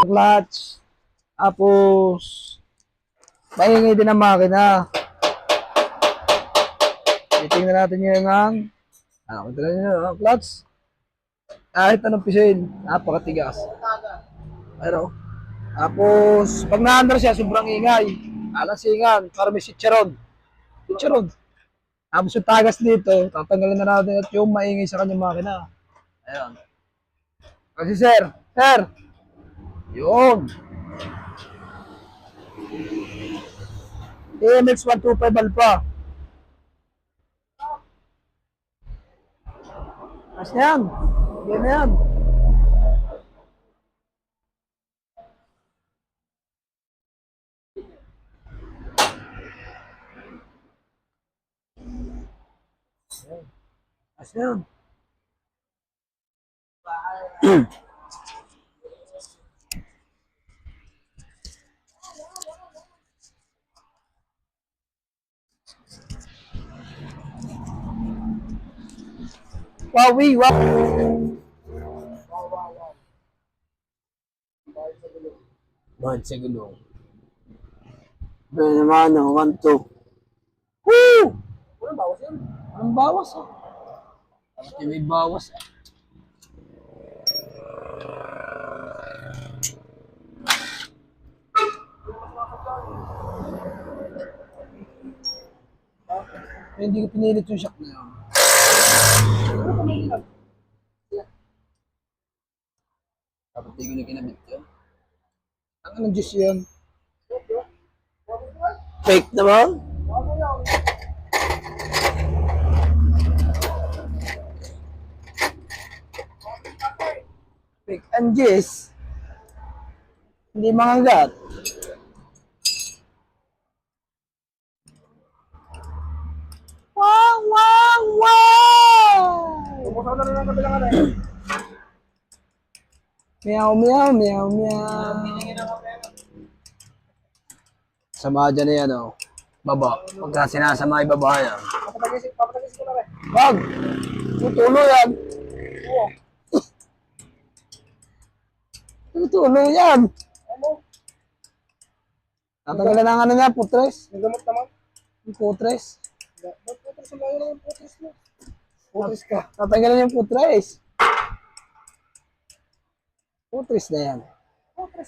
clutch. Tapos, maingay din ang makina. Titingnan natin yung ito na yun, ang clutch. Kahit anong pisil, napakatigas. Pero, tapos, pag na-under siya, sobrang ingay. Alansingan, para may sitcharon. Sitcharon. Tapos yung tagas dito, tatanggalin na natin at yung maingay sa kanyang makina. Ayan. Kasi sir, yun. AMX 125 Alpha. Mas na yan. Yan na yan. Mas na yan. Wawi, wow. Bahad sa gulong. Doon naman, 1, 2. Woo! Walang bawas yan. Walang bawas, ah. Bakit may bawas, ah? Hindi ko pinilit yung shock na yun. Dapat hindi ko na kinabit yun. Ang Diyos yun. Fake naman? Fake and Diyos. Hindi mangagat. Wow, wow, wow! Tumusaw na rin ang kabilang eh. Meow, meow, meow, meow. Sama dyan na yan, oh. Baba. Pagka sinasama yung baba yan. Papatagis ko na rin. Wag! Tutulo yan. Tutulo yan. Tatanggalan na nga niya, putres. Yung gamot naman. Yung putres. Putres na yun yung putres mo. Putres ka. Tatanggalan yung putres. Putres na yan.